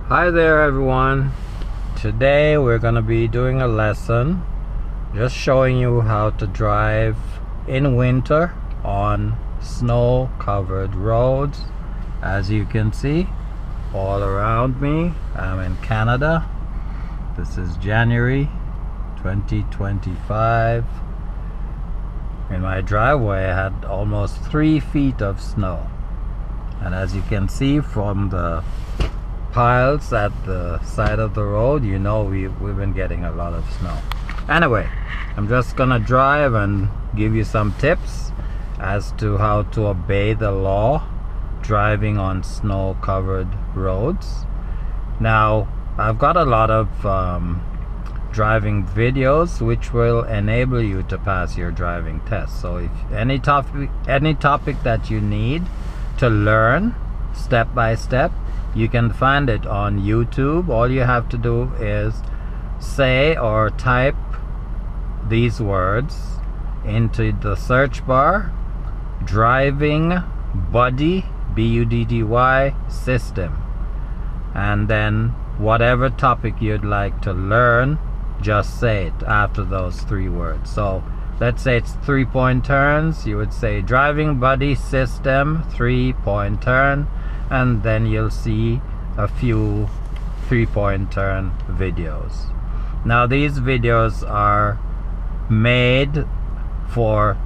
Hi there everyone. Today we're going to be doing a lesson just showing you how to drive in winter on snow covered roads. As you can see all around me, I'm in Canada. This is January 2025. In my driveway I had almost 3 feet of snow, and as you can see from the piles at the side of the road, you know we've been getting a lot of snow. Anyway, I'm just gonna drive and give you some tips as to how to obey the law driving on snow covered roads. Now I've got a lot of driving videos which will enable you to pass your driving test. So if any topic that you need to learn step by step, you can find it on YouTube. All you have to do is say or type these words into the search bar: driving buddy, B-U-D-D-Y, system, and then whatever topic you'd like to learn, just say it after those 3 words. So let's say it's 3-point turns, you would say driving buddy system 3-point turn, and then you'll see a few 3-point turn videos. Now these videos are made for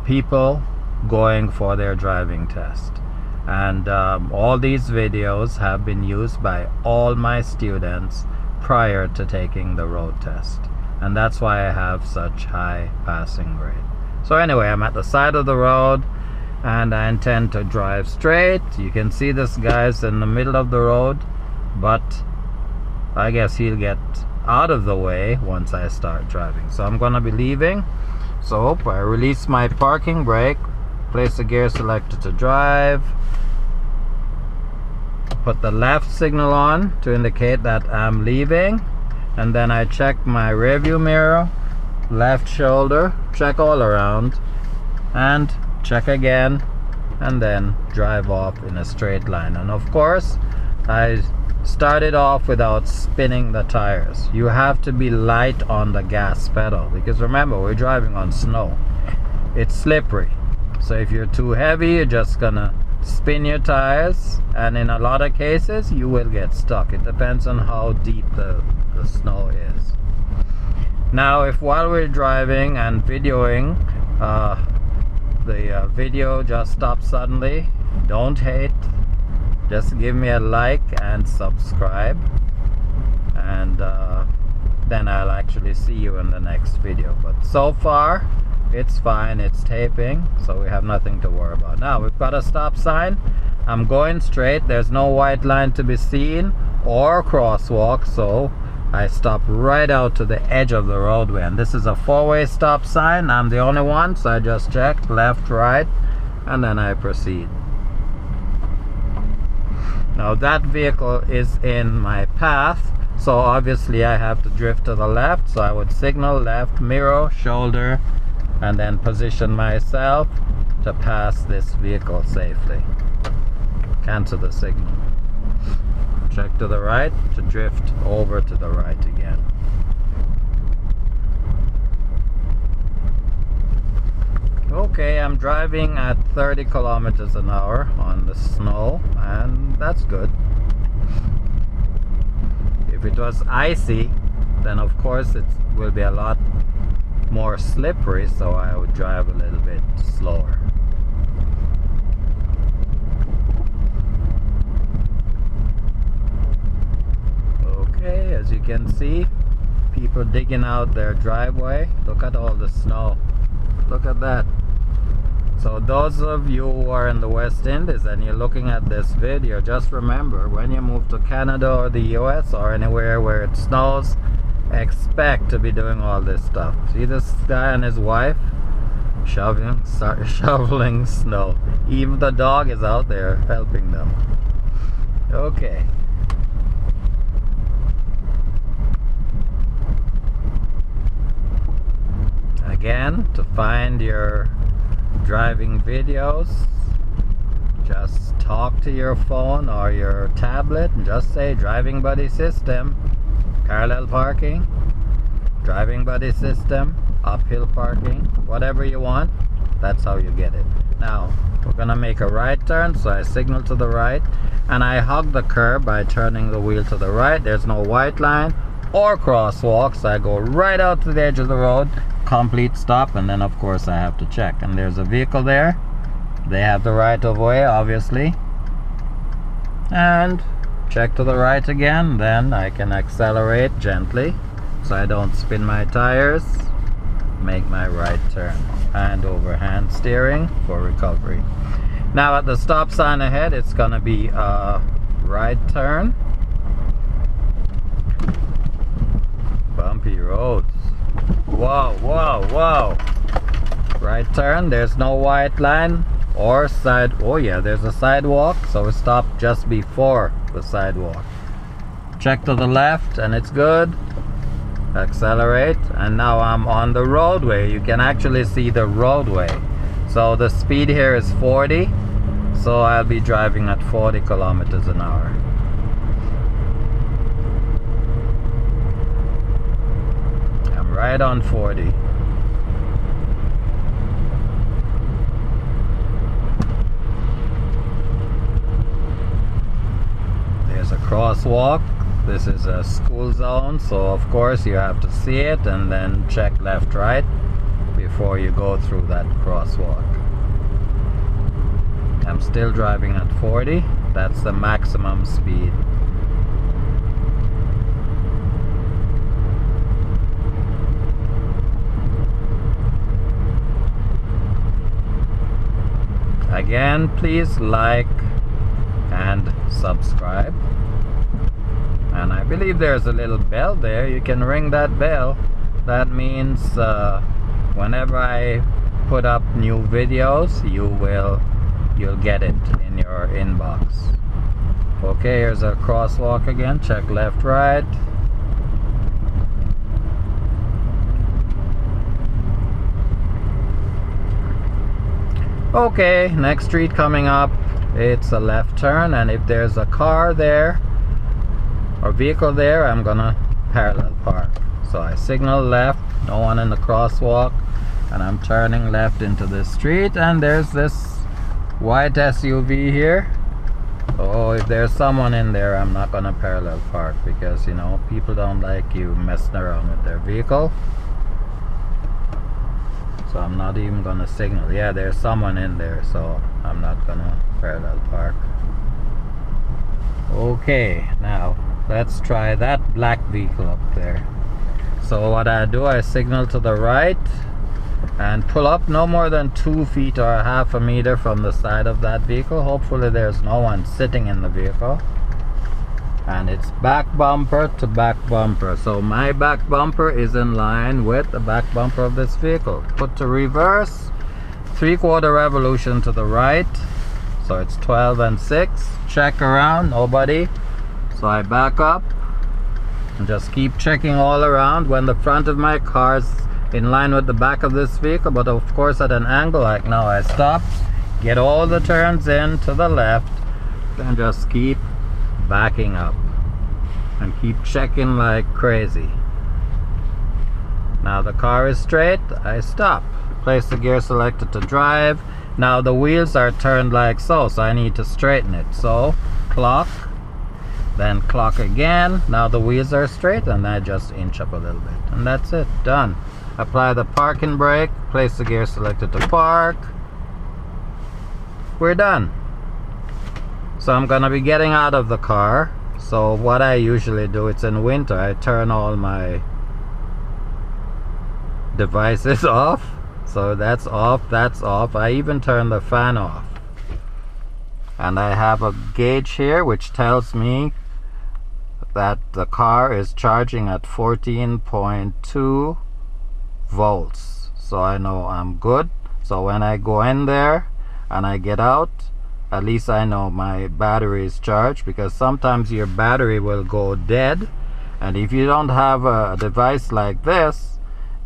people going for their driving test, and all these videos have been used by all my students prior to taking the road test, and that's why I have such high passing rate. So anyway, I'm at the side of the road and I intend to drive straight. You can see this guy's in the middle of the road, but I guess he'll get out of the way once I start driving. So I'm gonna be leaving. So I release my parking brake, place the gear selector to drive, put the left signal on to indicate that I'm leaving, and then I check my rear view mirror, left shoulder, check all around, and check again, and then drive off in a straight line. And of course I started off without spinning the tires. You have to be light on the gas pedal, because remember, we're driving on snow. It's slippery, so if you're too heavy, you're just gonna spin your tires, and in a lot of cases you will get stuck. It depends on how deep the snow is. Now if while we're driving and videoing, the video just stops suddenly, don't hate, just give me a like and subscribe, and then I'll actually see you in the next video. But so far it's fine, it's taping, so we have nothing to worry about. Now we've got a stop sign. I'm going straight, there's no white line to be seen or crosswalk, so I stop right out to the edge of the roadway, and this is a 4-way stop sign. I'm the only one, so I just check left, right, and then I proceed. Now that vehicle is in my path, so obviously I have to drift to the left, so I would signal left, mirror, shoulder, and then position myself to pass this vehicle safely. Cancel the signal. Check to the right to drift over to the right again. Okay, I'm driving at 30 kilometers an hour on the snow, and that's good. If it was icy, then of course it will be a lot more slippery, so I would drive a little bit slower. Okay, as you can see, people digging out their driveway. Look at all the snow. Look at that. So those of you who are in the West Indies and you're looking at this video, just remember, when you move to Canada or the US or anywhere where it snows, expect to be doing all this stuff. See this guy and his wife shoveling snow. Even the dog is out there helping them. Okay. Again, to find your driving videos, just talk to your phone or your tablet and just say driving buddy system, parallel parking, driving buddy system, uphill parking, whatever you want. That's how you get it. Now we're gonna make a right turn, so I signal to the right and I hug the curb by turning the wheel to the right. There's no white line or crosswalk, so I go right out to the edge of the road, complete stop, and then of course I have to check. And there's a vehicle there. They have the right of way, obviously. And check to the right again, then I can accelerate gently so I don't spin my tires. Make my right turn. Hand over hand steering for recovery. Now at the stop sign ahead, it's gonna be a right turn. Bumpy roads. Whoa, whoa, whoa. Right turn, there's no white line or side. Oh yeah, there's a sidewalk, so we stop just before the sidewalk. Check to the left and it's good. Accelerate, and now I'm on the roadway. You can actually see the roadway. So the speed here is 40, so I'll be driving at 40 kilometers an hour. I'm right on 40. There's a crosswalk. This is a school zone, so of course you have to see it and then check left, right before you go through that crosswalk. I'm still driving at 40. That's the maximum speed. Again, please like and subscribe. And I believe there's a little bell there. You can ring that bell. That means whenever I put up new videos, you'll get it in your inbox. Okay, here's a crosswalk again. Check left, right. Okay, next street coming up. It's a left turn, and if there's a car there or vehicle there, I'm gonna parallel park. So I signal left, no one in the crosswalk, and I'm turning left into the street, and there's this white SUV here. Oh, if there's someone in there, I'm not gonna parallel park because, you know, people don't like you messing around with their vehicle. So I'm not even gonna signal. Yeah, there's someone in there, so I'm not gonna parallel park. Okay, now let's try that black vehicle up there. So what I do, I signal to the right and pull up no more than 2 feet or half a meter from the side of that vehicle. Hopefully there's no one sitting in the vehicle. And it's back bumper to back bumper. So my back bumper is in line with the back bumper of this vehicle. Put to reverse, 3/4 revolution to the right. So it's 12 and 6. Check around, nobody. So I back up and just keep checking all around when the front of my car's in line with the back of this vehicle, but of course at an angle. Like now I stop, get all the turns in to the left, then just keep backing up and keep checking like crazy. Now the car is straight, I stop, place the gear selected to drive. Now the wheels are turned like so, so I need to straighten it. So clock, then clock again. Now the wheels are straight and I just inch up a little bit, and that's it, done. Apply the parking brake, place the gear selected to park. We're done. So I'm gonna be getting out of the car. So what I usually do, it's in winter, I turn all my devices off. So that's off, that's off. I even turn the fan off. And I have a gauge here which tells me that the car is charging at 14.2 volts. So I know I'm good. So when I go in there and I get out, at least I know my battery is charged, because sometimes your battery will go dead, and if you don't have a device like this,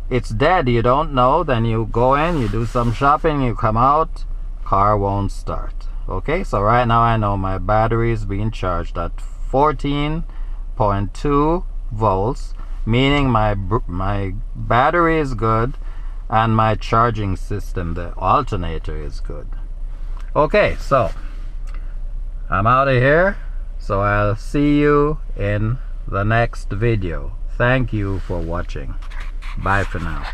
it's dead, you don't know. Then you go in, you do some shopping, you come out, car won't start. Okay, so right now I know my battery is being charged at 14.2 volts, meaning my battery is good and my charging system, the alternator, is good. Okay, so I'm out of here, so I'll see you in the next video. Thank you for watching. Bye for now.